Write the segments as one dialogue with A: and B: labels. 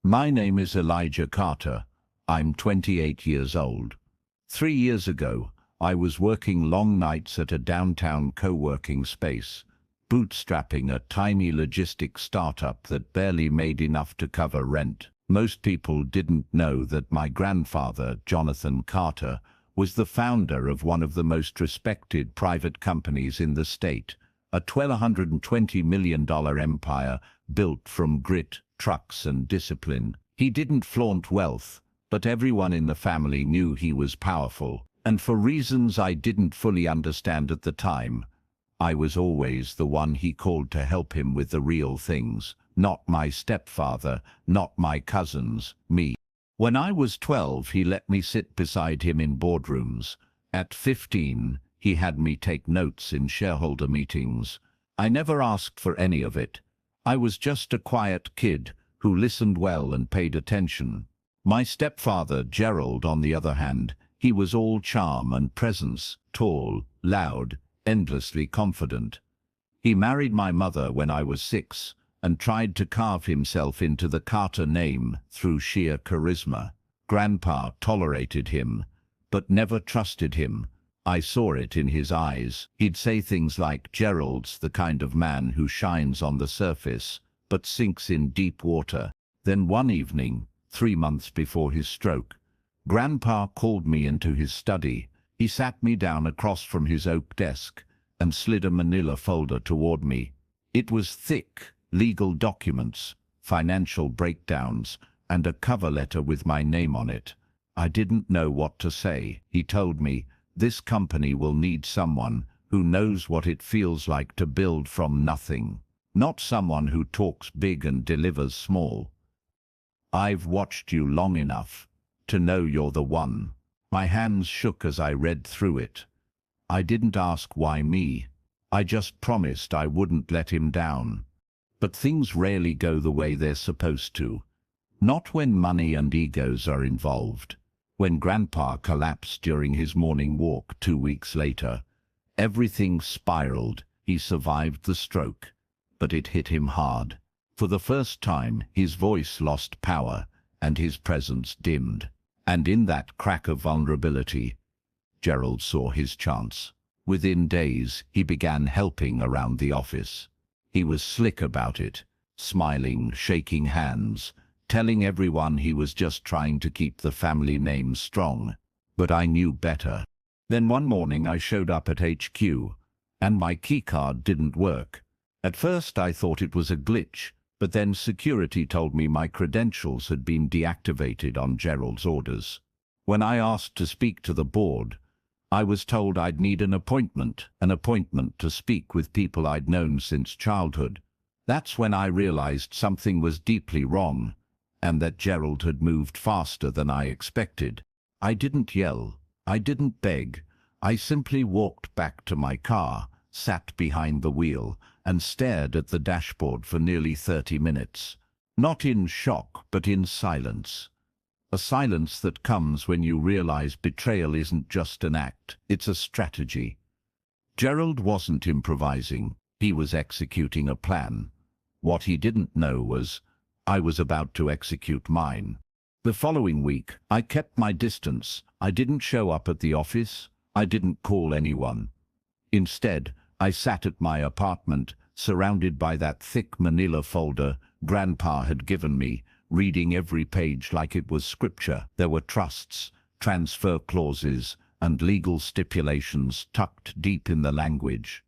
A: My name is Elijah Carter. I'm 28 years old. 3 years ago, I was working long nights at a downtown co-working space, bootstrapping a tiny logistics startup that barely made enough to cover rent. Most people didn't know that my grandfather, Jonathan Carter, was the founder of one of the most respected private companies in the state, a $1,220 million empire built from grit, trucks, and discipline. He didn't flaunt wealth, but everyone in the family knew he was powerful, and for reasons I didn't fully understand at the time, I was always the one he called to help him with the real things. Not my stepfather, not my cousins, me. When I was 12, he let me sit beside him in boardrooms. At 15, he had me take notes in shareholder meetings. I never asked for any of it. I was just a quiet kid who listened well and paid attention. My stepfather, Gerald, on the other hand, he was all charm and presence, tall, loud, endlessly confident. He married my mother when I was 6 and tried to carve himself into the Carter name through sheer charisma. Grandpa tolerated him, but never trusted him. I saw it in his eyes. He'd say things like, "Gerald's the kind of man who shines on the surface, but sinks in deep water." Then one evening, 3 months before his stroke, Grandpa called me into his study. He sat me down across from his oak desk and slid a manila folder toward me. It was thick, legal documents, financial breakdowns, and a cover letter with my name on it. I didn't know what to say. He told me, "This company will need someone who knows what it feels like to build from nothing, not someone who talks big and delivers small. I've watched you long enough to know you're the one." My hands shook as I read through it. I didn't ask why me. I just promised I wouldn't let him down. But things rarely go the way they're supposed to. Not when money and egos are involved. When Grandpa collapsed during his morning walk 2 weeks later, everything spiraled. He survived the stroke, but it hit him hard. For the first time, his voice lost power and his presence dimmed. And in that crack of vulnerability, Gerald saw his chance. Within days, he began helping around the office. He was slick about it, smiling, shaking hands, telling everyone he was just trying to keep the family name strong. But I knew better. Then one morning I showed up at HQ, and my keycard didn't work. At first I thought it was a glitch, but then security told me my credentials had been deactivated on Gerald's orders. When I asked to speak to the board, I was told I'd need an appointment to speak with people I'd known since childhood. That's when I realized something was deeply wrong, and that Gerald had moved faster than I expected. I didn't yell. I didn't beg. I simply walked back to my car, sat behind the wheel, and stared at the dashboard for nearly 30 minutes. Not in shock, but in silence. A silence that comes when you realize betrayal isn't just an act, it's a strategy. Gerald wasn't improvising. He was executing a plan. What he didn't know was, I was about to execute mine. The following week, I kept my distance. I didn't show up at the office. I didn't call anyone. Instead, I sat at my apartment, surrounded by that thick manila folder Grandpa had given me, reading every page like it was scripture. There were trusts, transfer clauses, and legal stipulations tucked deep in the language.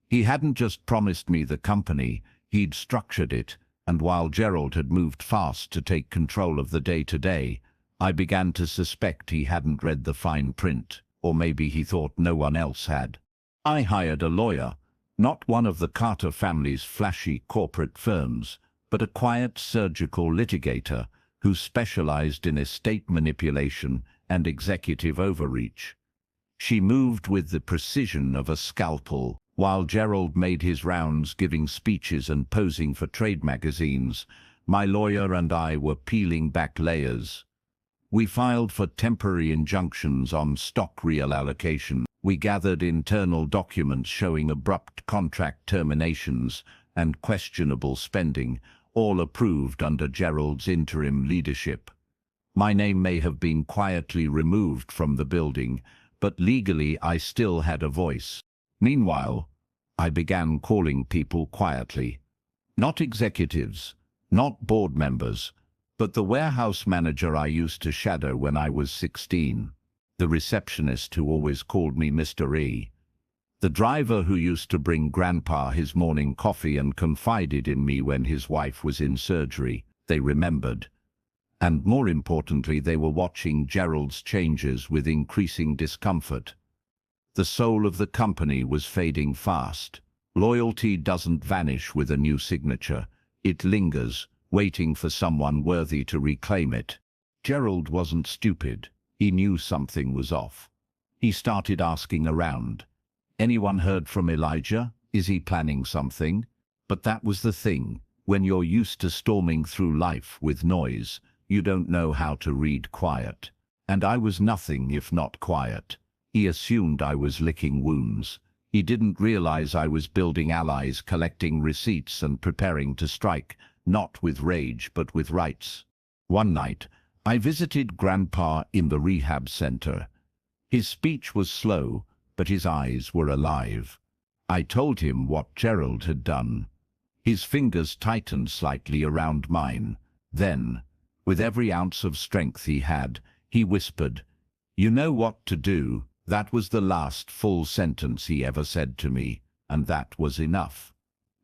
A: He hadn't just promised me the company, he'd structured it, and while Gerald had moved fast to take control of the day-to-day, I began to suspect he hadn't read the fine print, or maybe he thought no one else had. I hired a lawyer, not one of the Carter family's flashy corporate firms, but a quiet surgical litigator who specialized in estate manipulation and executive overreach. She moved with the precision of a scalpel. While Gerald made his rounds giving speeches and posing for trade magazines, my lawyer and I were peeling back layers. We filed for temporary injunctions on stock reallocation. We gathered internal documents showing abrupt contract terminations and questionable spending, all approved under Gerald's interim leadership. My name may have been quietly removed from the building, but legally I still had a voice. Meanwhile, I began calling people quietly. Not executives, not board members, but the warehouse manager I used to shadow when I was 16. The receptionist who always called me Mr. E. The driver who used to bring Grandpa his morning coffee and confided in me when his wife was in surgery. They remembered. And more importantly, they were watching Gerald's changes with increasing discomfort. The soul of the company was fading fast. Loyalty doesn't vanish with a new signature. It lingers, waiting for someone worthy to reclaim it. Gerald wasn't stupid. He knew something was off. He started asking around. Anyone heard from Elijah? Is he planning something? But that was the thing. When you're used to storming through life with noise, you don't know how to read quiet. And I was nothing if not quiet. He assumed I was licking wounds. He didn't realize I was building allies, collecting receipts and preparing to strike, not with rage but with rights. One night, I visited Grandpa in the rehab center. His speech was slow, but his eyes were alive. I told him what Gerald had done. His fingers tightened slightly around mine. Then, with every ounce of strength he had, he whispered, "You know what to do." That was the last full sentence he ever said to me, and that was enough.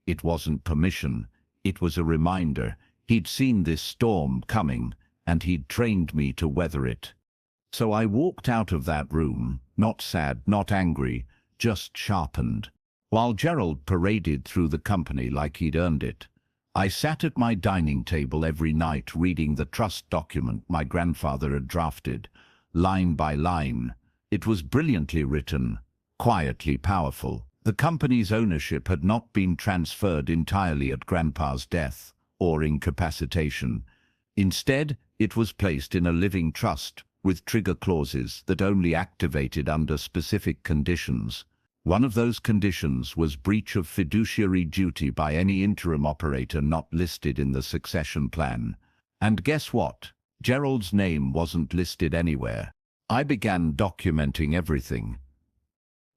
A: It wasn't permission, it was a reminder. He'd seen this storm coming, and he'd trained me to weather it. So I walked out of that room, not sad, not angry, just sharpened. While Gerald paraded through the company like he'd earned it, I sat at my dining table every night reading the trust document my grandfather had drafted, line by line. It was brilliantly written, quietly powerful. The company's ownership had not been transferred entirely at Grandpa's death or incapacitation. Instead, it was placed in a living trust with trigger clauses that only activated under specific conditions. One of those conditions was breach of fiduciary duty by any interim operator not listed in the succession plan. And guess what? Gerald's name wasn't listed anywhere. I began documenting everything.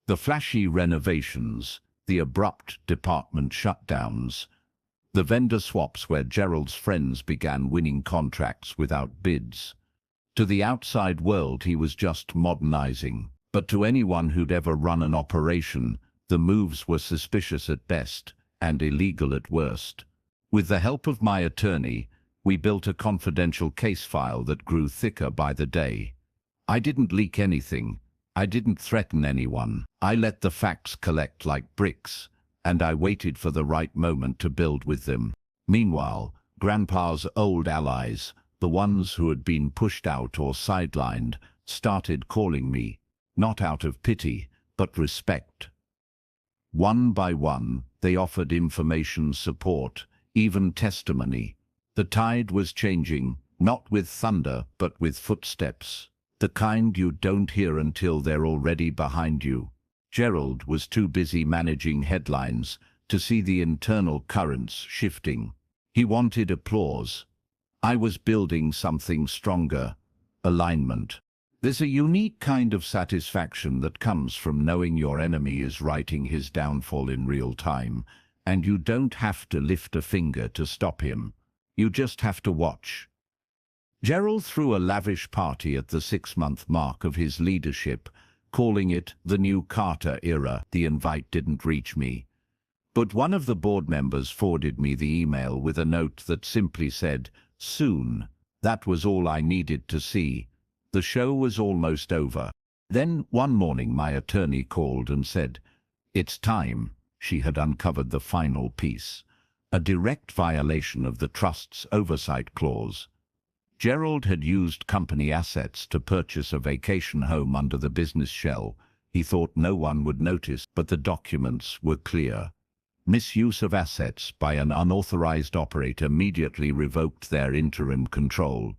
A: The flashy renovations, the abrupt department shutdowns, the vendor swaps where Gerald's friends began winning contracts without bids. To the outside world, he was just modernizing. But to anyone who'd ever run an operation, the moves were suspicious at best and illegal at worst. With the help of my attorney, we built a confidential case file that grew thicker by the day. I didn't leak anything. I didn't threaten anyone. I let the facts collect like bricks, and I waited for the right moment to build with them. Meanwhile, Grandpa's old allies, the ones who had been pushed out or sidelined, started calling me. Not out of pity, but respect. One by one, they offered information, support, even testimony. The tide was changing, not with thunder, but with footsteps. The kind you don't hear until they're already behind you. Gerald was too busy managing headlines to see the internal currents shifting. He wanted applause. I was building something stronger. Alignment. There's a unique kind of satisfaction that comes from knowing your enemy is writing his downfall in real time, and you don't have to lift a finger to stop him. You just have to watch. Gerald threw a lavish party at the 6-month mark of his leadership, calling it the new Carter era. The invite didn't reach me, but one of the board members forwarded me the email with a note that simply said, "Soon." That was all I needed to see. The show was almost over. Then, one morning, my attorney called and said, "It's time." She had uncovered the final piece, a direct violation of the trust's oversight clause. Gerald had used company assets to purchase a vacation home under the business shell. He thought no one would notice, but the documents were clear. Misuse of assets by an unauthorized operator immediately revoked their interim control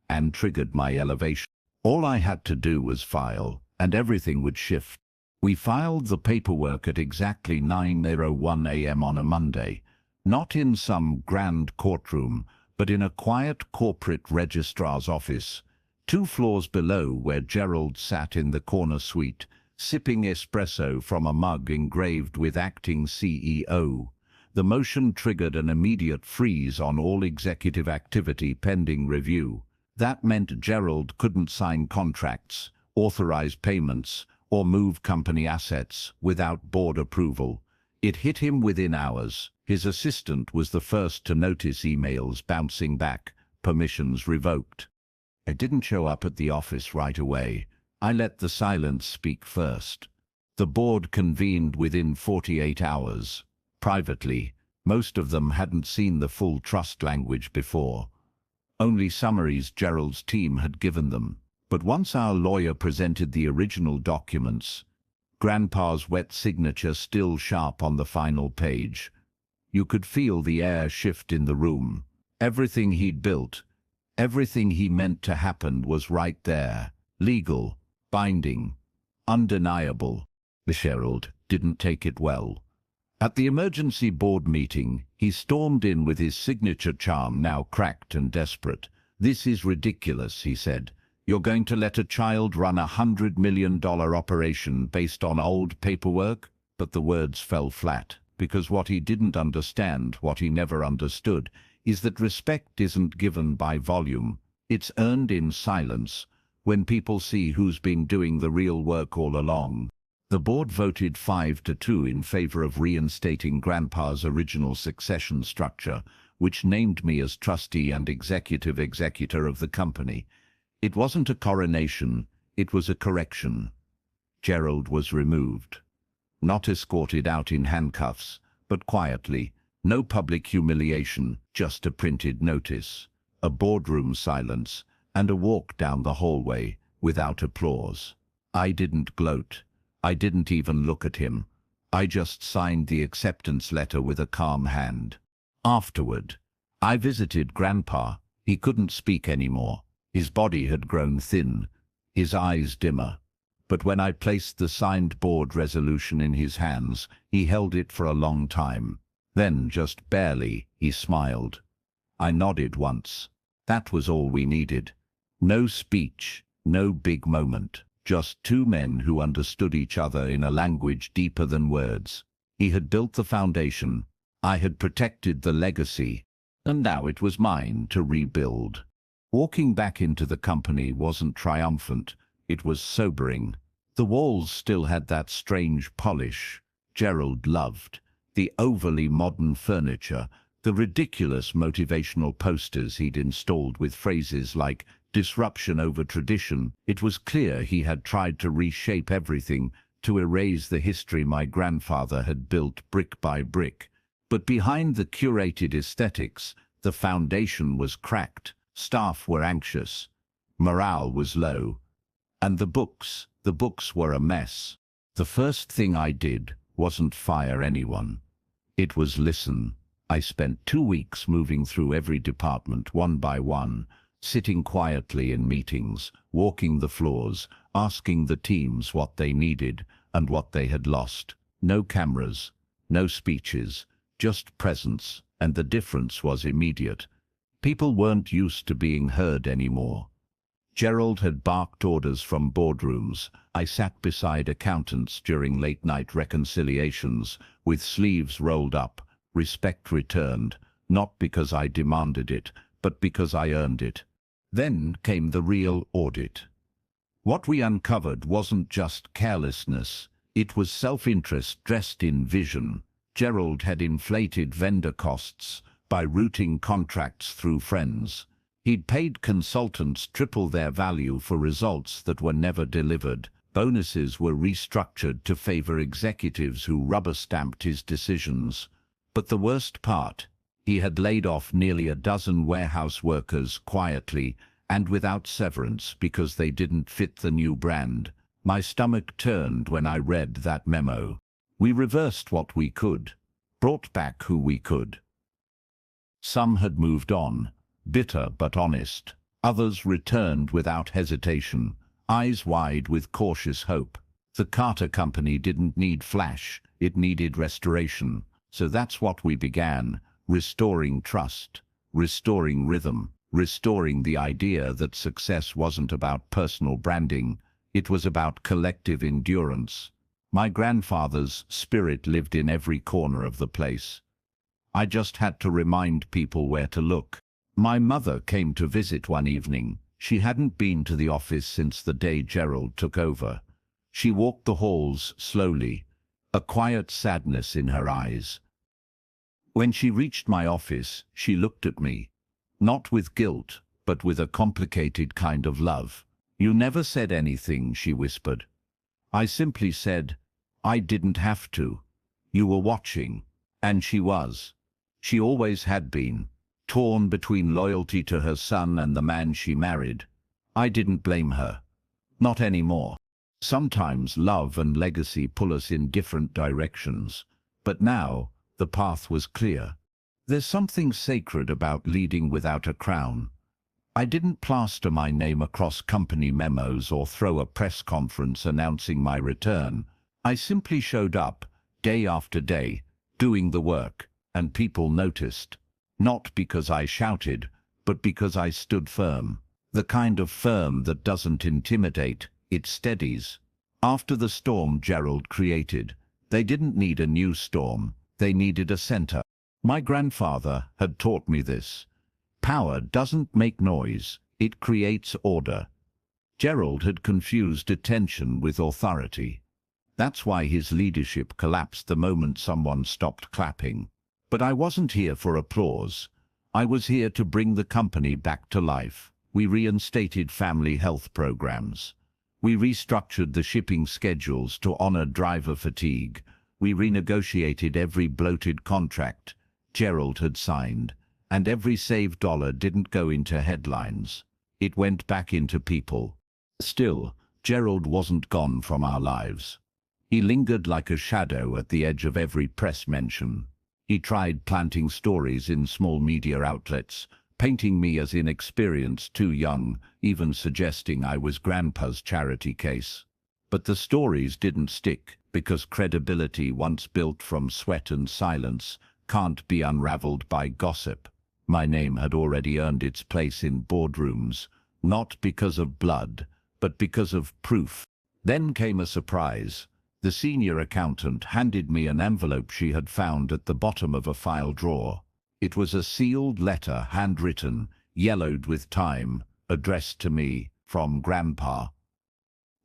A: and triggered my elevation. All I had to do was file, and everything would shift. We filed the paperwork at exactly 9:01 a.m. on a Monday, Not in some grand courtroom, but in a quiet corporate registrar's office, 2 floors below where Gerald sat in the corner suite, sipping espresso from a mug engraved with Acting CEO. The motion triggered an immediate freeze on all executive activity pending review. That meant Gerald couldn't sign contracts, authorize payments, or move company assets without board approval. It hit him within hours. His assistant was the first to notice emails bouncing back, permissions revoked. I didn't show up at the office right away. I let the silence speak first. The board convened within 48 hours. Privately, most of them hadn't seen the full trust language before. Only summaries Gerald's team had given them. But once our lawyer presented the original documents, Grandpa's wet signature still sharp on the final page, you could feel the air shift in the room. Everything he'd built, everything he meant to happen was right there. Legal, binding, undeniable. Gerald didn't take it well. At the emergency board meeting, he stormed in with his signature charm now cracked and desperate. "This is ridiculous," he said. "You're going to let a child run $100 million operation based on old paperwork?" But the words fell flat, because what he didn't understand, what he never understood, is that respect isn't given by volume. It's earned in silence, when people see who's been doing the real work all along. The board voted 5-2 in favor of reinstating Grandpa's original succession structure, which named me as trustee and executive executor of the company. It wasn't a coronation, it was a correction. Gerald was removed. Not escorted out in handcuffs, but quietly. No public humiliation, just a printed notice, a boardroom silence, and a walk down the hallway without applause. I didn't gloat. I didn't even look at him. I just signed the acceptance letter with a calm hand. Afterward, I visited Grandpa. He couldn't speak anymore. His body had grown thin, his eyes dimmer. But when I placed the signed board resolution in his hands, he held it for a long time. Then, just barely, he smiled. I nodded once. That was all we needed. No speech, no big moment. Just 2 men who understood each other in a language deeper than words. He had built the foundation. I had protected the legacy. And now it was mine to rebuild. Walking back into the company wasn't triumphant. It was sobering. The walls still had that strange polish Gerald loved. The overly modern furniture, the ridiculous motivational posters he'd installed with phrases like disruption over tradition. It was clear he had tried to reshape everything, to erase the history my grandfather had built brick by brick. But behind the curated aesthetics, the foundation was cracked. Staff were anxious. Morale was low. And the books were a mess. The first thing I did wasn't fire anyone. It was listen. I spent 2 weeks moving through every department one by one, sitting quietly in meetings, walking the floors, asking the teams what they needed and what they had lost. No cameras, no speeches, just presence, and the difference was immediate. People weren't used to being heard anymore. Gerald had barked orders from boardrooms. I sat beside accountants during late-night reconciliations, with sleeves rolled up, respect returned, not because I demanded it, but because I earned it. Then came the real audit. What we uncovered wasn't just carelessness, it was self-interest dressed in vision. Gerald had inflated vendor costs by routing contracts through friends. He'd paid consultants triple their value for results that were never delivered. Bonuses were restructured to favor executives who rubber-stamped his decisions. But the worst part, he had laid off nearly a dozen warehouse workers quietly and without severance because they didn't fit the new brand. My stomach turned when I read that memo. We reversed what we could, brought back who we could. Some had moved on, bitter but honest. Others returned without hesitation, eyes wide with cautious hope. The Carter Company didn't need flash, it needed restoration. So that's what we began, restoring trust, restoring rhythm, restoring the idea that success wasn't about personal branding, it was about collective endurance. My grandfather's spirit lived in every corner of the place. I just had to remind people where to look. My mother came to visit one evening. She hadn't been to the office since the day Gerald took over. She walked the halls slowly, a quiet sadness in her eyes. When she reached my office, she looked at me, not with guilt, but with a complicated kind of love. "You never said anything," she whispered. I simply said, "I didn't have to. You were watching." And she was. She always had been, torn between loyalty to her son and the man she married. I didn't blame her. Not anymore. Sometimes love and legacy pull us in different directions, but now the path was clear. There's something sacred about leading without a crown. I didn't plaster my name across company memos or throw a press conference announcing my return. I simply showed up, day after day, doing the work, and people noticed. Not because I shouted, but because I stood firm. The kind of firm that doesn't intimidate, it steadies. After the storm Gerald created, they didn't need a new storm, they needed a center. My grandfather had taught me this. Power doesn't make noise, it creates order. Gerald had confused attention with authority. That's why his leadership collapsed the moment someone stopped clapping. But I wasn't here for applause. I was here to bring the company back to life. We reinstated family health programs. We restructured the shipping schedules to honor driver fatigue. We renegotiated every bloated contract Gerald had signed, and every saved dollar didn't go into headlines. It went back into people. Still, Gerald wasn't gone from our lives. He lingered like a shadow at the edge of every press mention. He tried planting stories in small media outlets, painting me as inexperienced, too young, even suggesting I was Grandpa's charity case. But the stories didn't stick, because credibility once built from sweat and silence can't be unraveled by gossip. My name had already earned its place in boardrooms, not because of blood, but because of proof. Then came a surprise. The senior accountant handed me an envelope she had found at the bottom of a file drawer. It was a sealed letter, handwritten, yellowed with time, addressed to me, from Grandpa.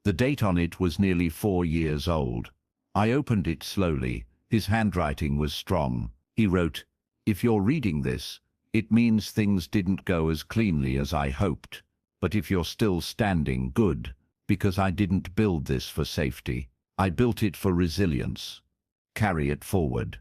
A: The date on it was nearly 4 years old. I opened it slowly. His handwriting was strong. He wrote, "If you're reading this, it means things didn't go as cleanly as I hoped. But if you're still standing, good, because I didn't build this for safety. I built it for resilience. Carry it forward."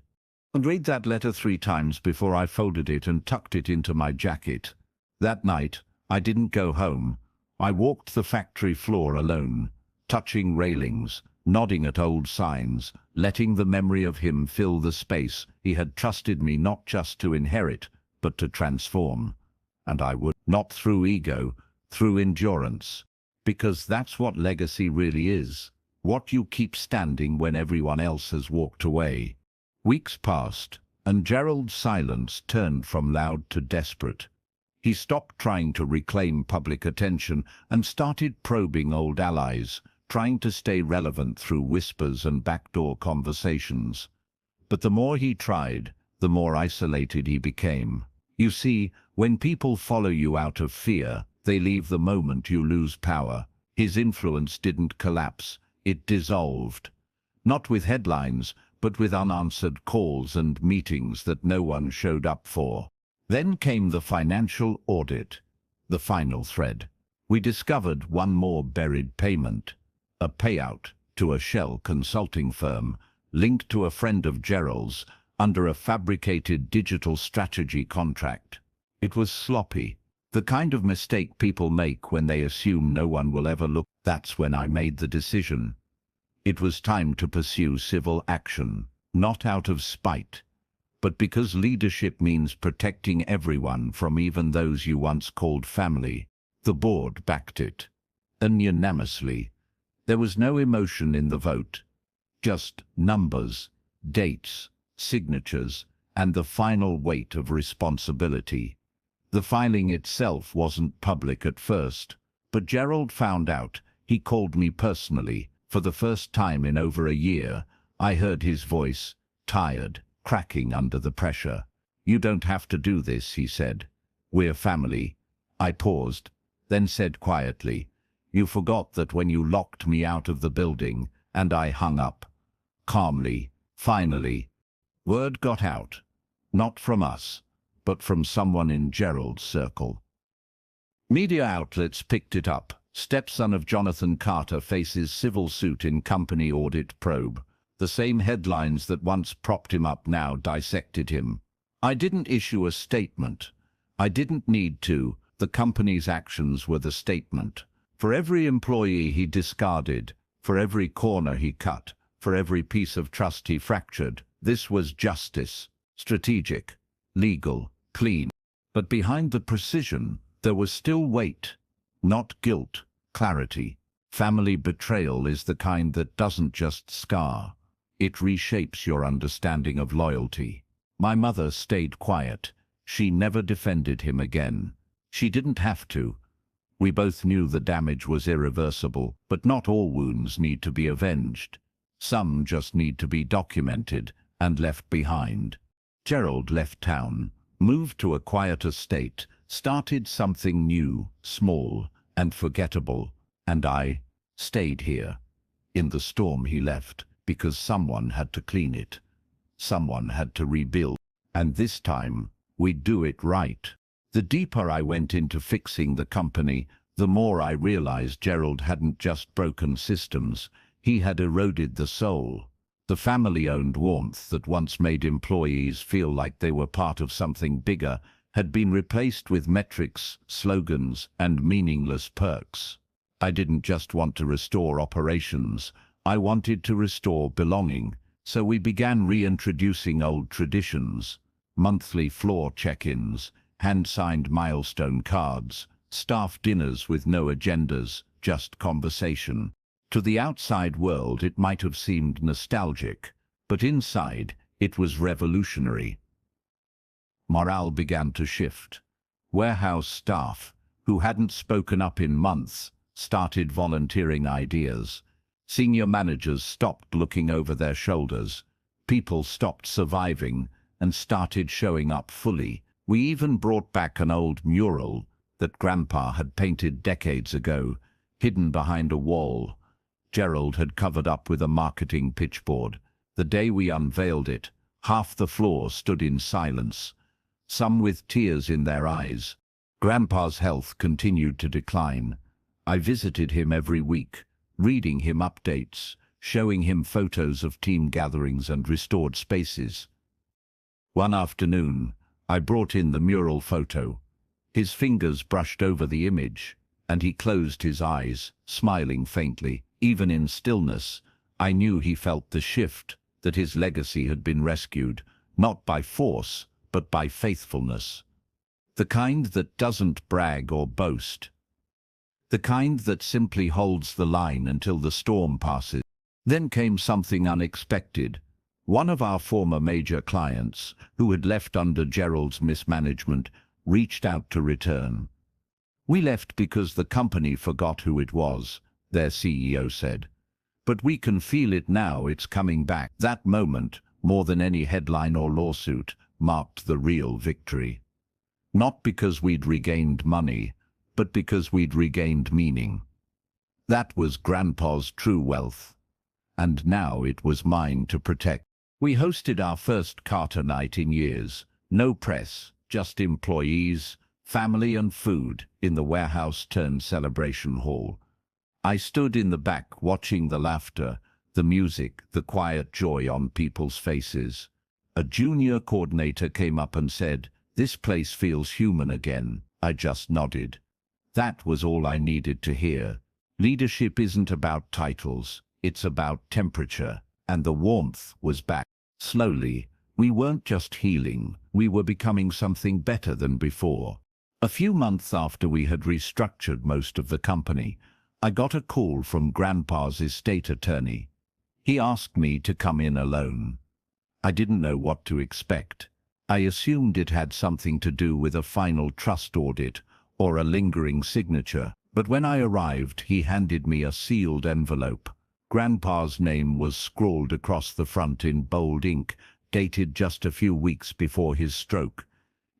A: And read that letter 3 times before I folded it and tucked it into my jacket. That night, I didn't go home. I walked the factory floor alone, touching railings, nodding at old signs, letting the memory of him fill the space he had trusted me not just to inherit, but to transform. And I would, not through ego, through endurance. Because that's what legacy really is. What you keep standing when everyone else has walked away. Weeks passed, and Gerald's silence turned from loud to desperate. He stopped trying to reclaim public attention and started probing old allies, trying to stay relevant through whispers and backdoor conversations. But the more he tried, the more isolated he became. You see, when people follow you out of fear, they leave the moment you lose power. His influence didn't collapse, it dissolved. Not with headlines, but with unanswered calls and meetings that no one showed up for. Then came the financial audit, the final thread. We discovered one more buried payment, a payout to a shell consulting firm, linked to a friend of Gerald's, under a fabricated digital strategy contract. It was sloppy, the kind of mistake people make when they assume no one will ever look. That's when I made the decision. It was time to pursue civil action, not out of spite, but because leadership means protecting everyone from even those you once called family. The board backed it, unanimously. There was no emotion in the vote, just numbers, dates, signatures, and the final weight of responsibility. The filing itself wasn't public at first, but Gerald found out. He called me personally. For the first time in over a year, I heard his voice, tired, cracking under the pressure. "You don't have to do this," he said. "We're family." I paused, then said quietly, "You forgot that when you locked me out of the building," and I hung up. Calmly, finally, word got out. Not from us, but from someone in Gerald's circle. Media outlets picked it up. Stepson of Jonathan Carter faces civil suit in company audit probe. The same headlines that once propped him up now dissected him. I didn't issue a statement. I didn't need to. The company's actions were the statement. For every employee he discarded, for every corner he cut, for every piece of trust he fractured, this was justice. Strategic, legal, clean. But behind the precision, there was still weight. Not guilt, clarity. Family betrayal is the kind that doesn't just scar. It reshapes your understanding of loyalty. My mother stayed quiet. She never defended him again. She didn't have to. We both knew the damage was irreversible, but not all wounds need to be avenged. Some just need to be documented and left behind. Gerald left town, moved to a quieter state, started something new, small, and forgettable, and I stayed here. In the storm he left, because someone had to clean it. Someone had to rebuild. And this time, we'd do it right. The deeper I went into fixing the company, the more I realized Gerald hadn't just broken systems. He had eroded the soul. The family-owned warmth that once made employees feel like they were part of something bigger had been replaced with metrics, slogans, and meaningless perks. I didn't just want to restore operations. I wanted to restore belonging. So we began reintroducing old traditions. Monthly floor check-ins, hand-signed milestone cards, staff dinners with no agendas, just conversation. To the outside world it might have seemed nostalgic, but inside it was revolutionary. Morale began to shift. Warehouse staff, who hadn't spoken up in months, started volunteering ideas. Senior managers stopped looking over their shoulders. People stopped surviving and started showing up fully. We even brought back an old mural that Grandpa had painted decades ago, hidden behind a wall. Gerald had covered up with a marketing pitchboard. The day we unveiled it, half the floor stood in silence, some with tears in their eyes. Grandpa's health continued to decline. I visited him every week, reading him updates, showing him photos of team gatherings and restored spaces. One afternoon, I brought in the mural photo. His fingers brushed over the image, and he closed his eyes, smiling faintly. Even in stillness, I knew he felt the shift, that his legacy had been rescued, not by force, but by faithfulness. The kind that doesn't brag or boast. The kind that simply holds the line until the storm passes. Then came something unexpected. One of our former major clients, who had left under Gerald's mismanagement, reached out to return. "We left because the company forgot who it was," their CEO said. "But we can feel it now, it's coming back." That moment, more than any headline or lawsuit, marked the real victory. Not because we'd regained money, but because we'd regained meaning. That was Grandpa's true wealth, and now it was mine to protect. We hosted our first Carter night in years. No press, just employees, family and food in the warehouse-turned-celebration hall. I stood in the back watching the laughter, the music, the quiet joy on people's faces. A junior coordinator came up and said, "This place feels human again." I just nodded. That was all I needed to hear. Leadership isn't about titles, it's about temperature, and the warmth was back. Slowly, we weren't just healing, we were becoming something better than before. A few months after we had restructured most of the company, I got a call from Grandpa's estate attorney. He asked me to come in alone. I didn't know what to expect. I assumed it had something to do with a final trust audit or a lingering signature, but when I arrived, he handed me a sealed envelope. Grandpa's name was scrawled across the front in bold ink, dated just a few weeks before his stroke.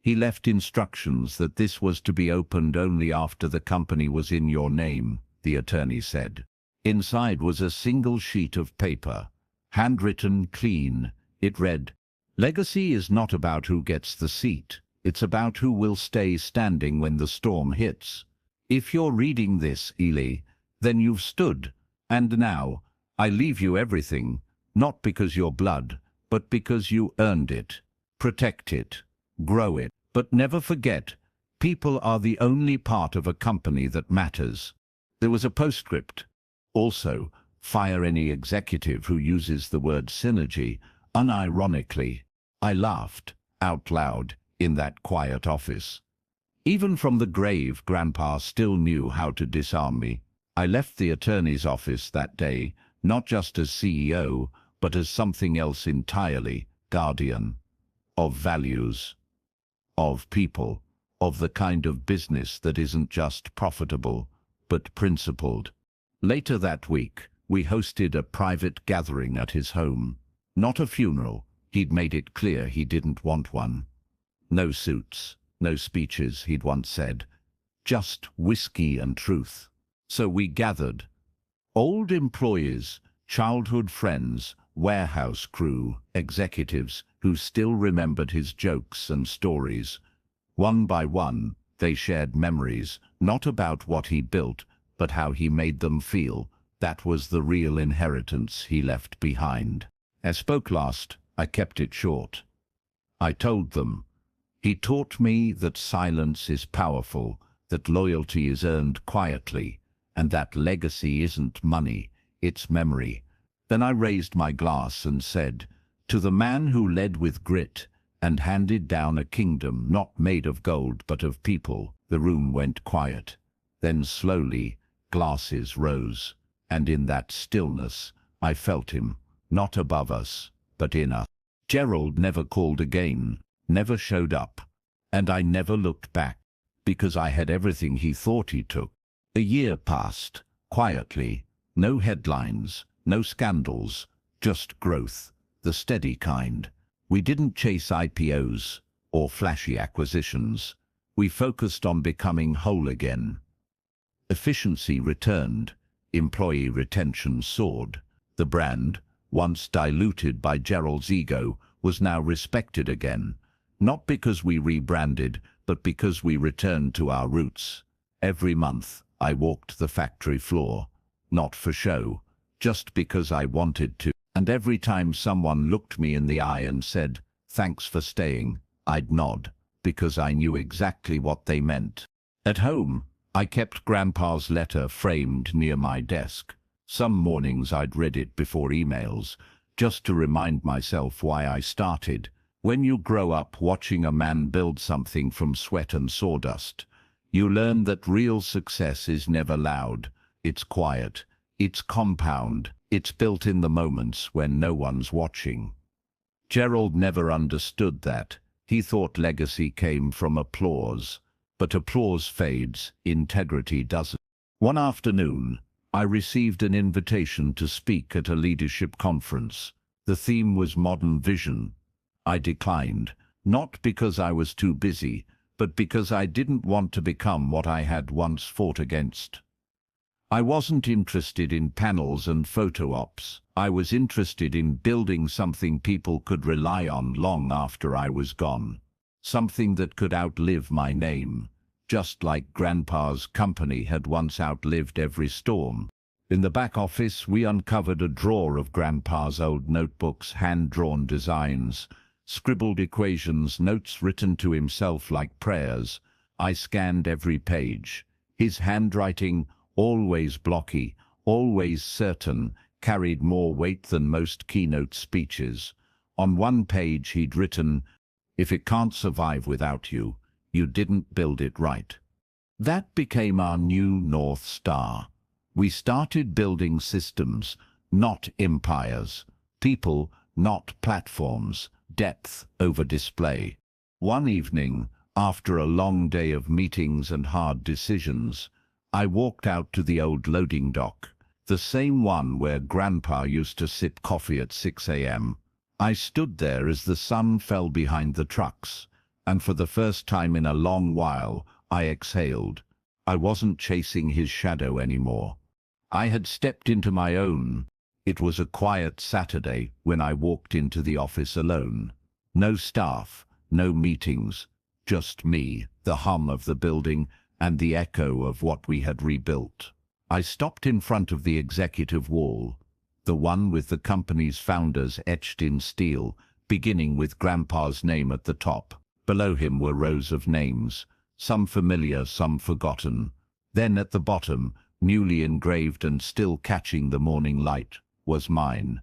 A: He left instructions that this was to be opened only after the company was in your name, the attorney said. Inside was a single sheet of paper, handwritten clean. It read, "Legacy is not about who gets the seat. It's about who will stay standing when the storm hits. If you're reading this, Ely, then you've stood. And now, I leave you everything, not because you're blood, but because you earned it. Protect it. Grow it. But never forget, people are the only part of a company that matters." There was a postscript. Also, fire any executive who uses the word synergy unironically. I laughed, out loud, in that quiet office. Even from the grave, Grandpa still knew how to disarm me. I left the attorney's office that day, not just as CEO, but as something else entirely, guardian of values, of people, of the kind of business that isn't just profitable, but principled. Later that week, we hosted a private gathering at his home. Not a funeral. He'd made it clear he didn't want one. No suits, no speeches, he'd once said. Just whiskey and truth. So we gathered. Old employees, childhood friends, warehouse crew, executives who still remembered his jokes and stories. One by one, they shared memories, not about what he built, but how he made them feel. That was the real inheritance he left behind. As spoke last, I kept it short. I told them, he taught me that silence is powerful, that loyalty is earned quietly, and that legacy isn't money, it's memory. Then I raised my glass and said, to the man who led with grit and handed down a kingdom not made of gold but of people. The room went quiet. Then slowly, glasses rose, and in that stillness, I felt him, not above us, but in us. Gerald never called again, never showed up, and I never looked back, because I had everything he thought he took. A year passed, quietly, no headlines, no scandals, just growth, the steady kind. We didn't chase IPOs or flashy acquisitions. We focused on becoming whole again. Efficiency returned, employee retention soared. The brand, once diluted by Gerald's ego, was now respected again, not because we rebranded, but because we returned to our roots. Every month, I walked the factory floor, not for show, just because I wanted to. And every time someone looked me in the eye and said, "Thanks for staying," I'd nod, because I knew exactly what they meant. At home, I kept Grandpa's letter framed near my desk. Some mornings I'd read it before emails, just to remind myself why I started. When you grow up watching a man build something from sweat and sawdust, you learn that real success is never loud. It's quiet. It's compound. It's built in the moments when no one's watching. Gerald never understood that. He thought legacy came from applause. But applause fades, integrity doesn't. One afternoon, I received an invitation to speak at a leadership conference. The theme was modern vision. I declined, not because I was too busy, but because I didn't want to become what I had once fought against. I wasn't interested in panels and photo ops. I was interested in building something people could rely on long after I was gone. Something that could outlive my name, just like Grandpa's company had once outlived every storm. In the back office, we uncovered a drawer of Grandpa's old notebooks, hand-drawn designs, scribbled equations, notes written to himself like prayers. I scanned every page. His handwriting, always blocky, always certain, carried more weight than most keynote speeches. On one page he'd written, "If it can't survive without you, you didn't build it right." That became our new North Star. We started building systems, not empires, people, not platforms, depth over display. One evening, after a long day of meetings and hard decisions, I walked out to the old loading dock, the same one where Grandpa used to sip coffee at 6 a.m. I stood there as the sun fell behind the trucks, and for the first time in a long while, I exhaled. I wasn't chasing his shadow anymore. I had stepped into my own. It was a quiet Saturday when I walked into the office alone. No staff, no meetings, just me, the hum of the building, and the echo of what we had rebuilt. I stopped in front of the executive wall, the one with the company's founders etched in steel, beginning with Grandpa's name at the top. Below him were rows of names, some familiar, some forgotten. Then at the bottom, newly engraved and still catching the morning light, was mine,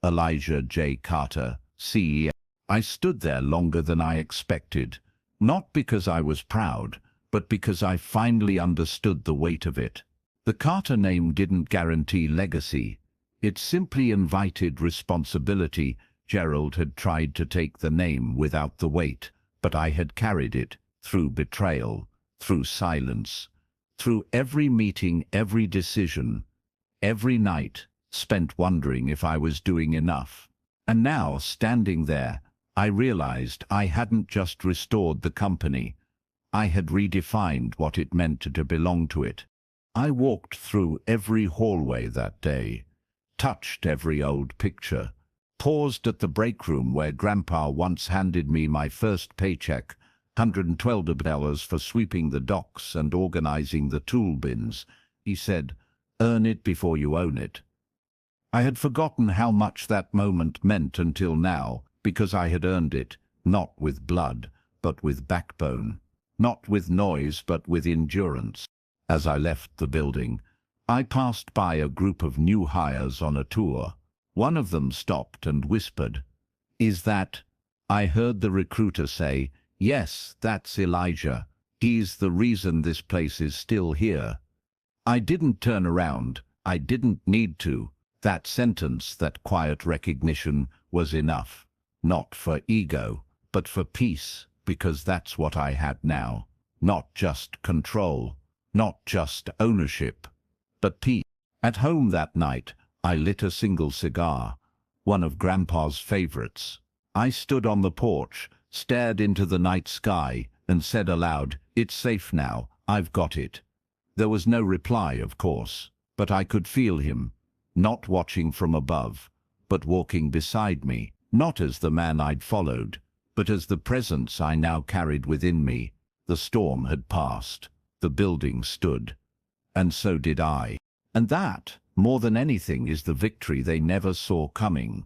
A: Elijah J. Carter, CEO. I stood there longer than I expected, not because I was proud, but because I finally understood the weight of it. The Carter name didn't guarantee legacy. It simply invited responsibility. Gerald had tried to take the name without the weight, but I had carried it through betrayal, through silence, through every meeting, every decision, every night spent wondering if I was doing enough. And now, standing there, I realized I hadn't just restored the company. I had redefined what it meant to belong to it. I walked through every hallway that day, touched every old picture, paused at the break room where Grandpa once handed me my first paycheck, $112 for sweeping the docks and organizing the tool bins. He said, "Earn it before you own it." I had forgotten how much that moment meant until now, because I had earned it, not with blood, but with backbone, not with noise, but with endurance. As I left the building, I passed by a group of new hires on a tour. One of them stopped and whispered, "Is that?" I heard the recruiter say, "Yes, that's Elijah. He's the reason this place is still here." I didn't turn around. I didn't need to. That sentence, that quiet recognition, was enough. Not for ego, but for peace, because that's what I had now. Not just control, not just ownership, but peace. At home that night, I lit a single cigar, one of Grandpa's favorites. I stood on the porch, stared into the night sky, and said aloud, "It's safe now, I've got it." There was no reply, of course, but I could feel him, not watching from above, but walking beside me, not as the man I'd followed, but as the presence I now carried within me. The storm had passed, the building stood, and so did I. And that, more than anything, is the victory they never saw coming.